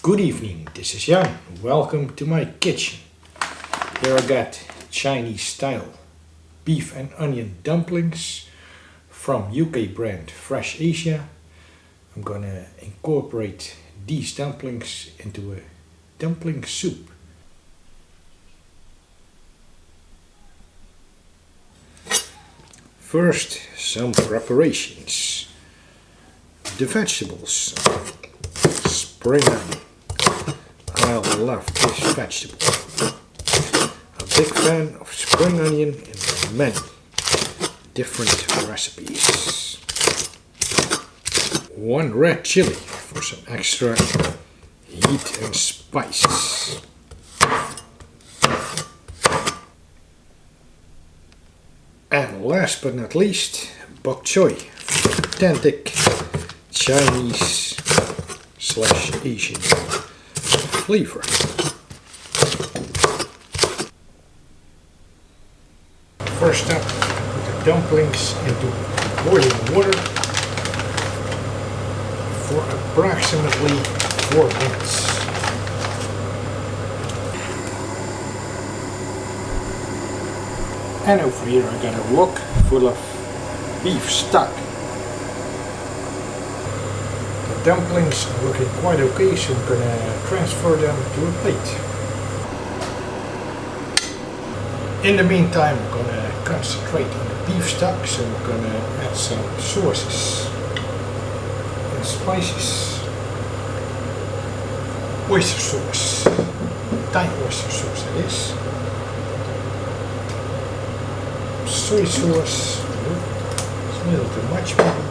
Good evening, this is Jan. Welcome to my kitchen. Here I got Chinese style beef and onion dumplings from UK brand Freshasia. I'm gonna incorporate these dumplings into a dumpling soup. First, some preparations. The vegetables. Spring onion. I love this vegetable. A big fan of spring onion in many different recipes. 1 red chili for some extra heat and spices. And last but not least, bok choy for authentic Chinese / Asian flavor. First up, put the dumplings into boiling water for approximately 4 minutes. And over here I got a wok full of beef stock. The dumplings are looking quite okay, so I'm gonna transfer them to a plate. In the meantime, I'm gonna concentrate on the beef stock, so I'm gonna add some sauces and spices. Oyster sauce, Thai oyster sauce it is. Soy sauce, it's a little too much maybe.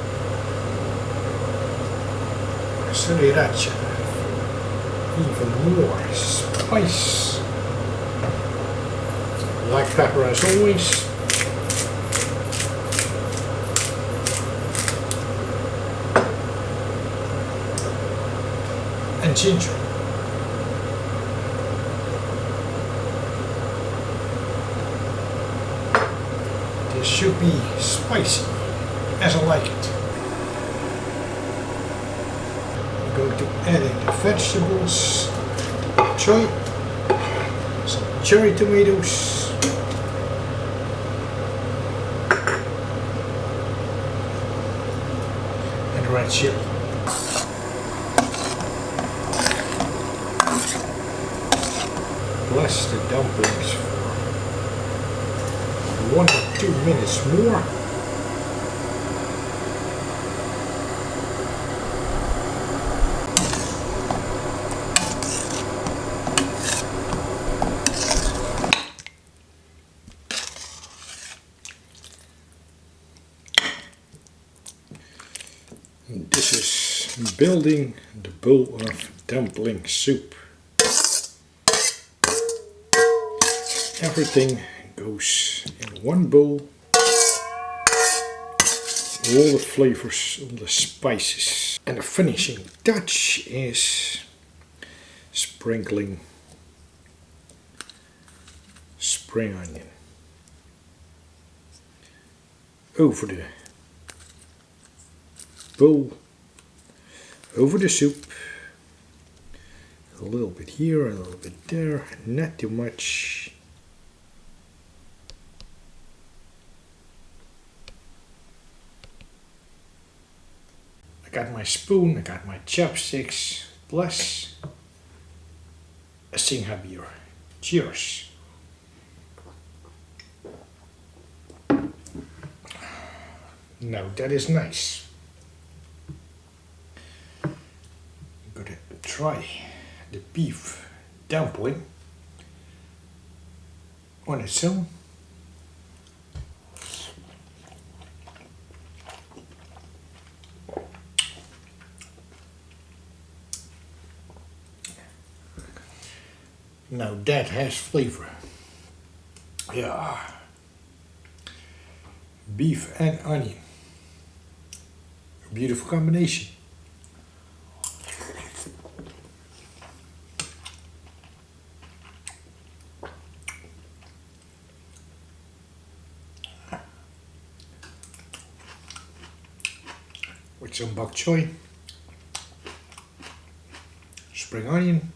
Sriracha, even more spice. Black pepper as always. And ginger. This should be spicy, as I like it. I'm going to add in the vegetables, choy, some cherry tomatoes, and red chili. Bless the dumplings for 1 or 2 minutes more. And this is building the bowl of dumpling soup. Everything goes in one bowl. All the flavors, all the spices. And the finishing touch is sprinkling spring onion over the bowl, over the soup. A little bit here, a little bit there, not too much. I got my spoon, I got my chopsticks, plus a Singha beer. Cheers. Now that is nice. I'm gonna try the beef dumpling on its own. Now that has flavor. Yeah. Beef and onion. A beautiful combination. With some bok choy. spring onion.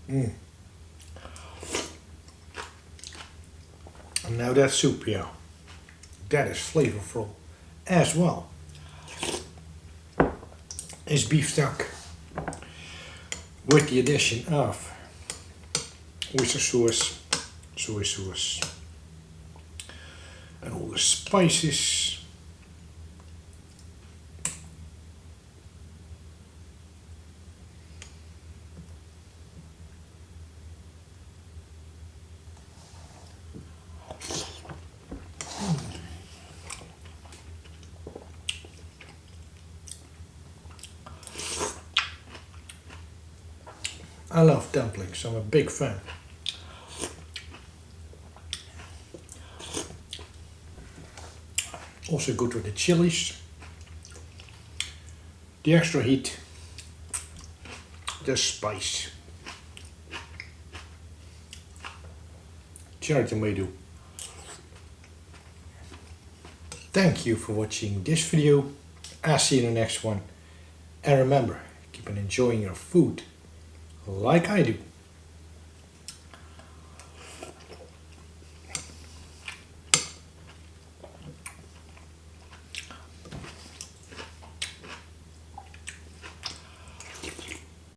And now that soup, yeah, that is flavorful as well. Is beef stock with the addition of oyster sauce, soy sauce, and all the spices. I love dumplings, I'm a big fan. Also good with the chilies, the extra heat, the spice, cherry tomato. Thank you for watching this video. I'll see you in the next one. And remember, keep on enjoying your food like I do.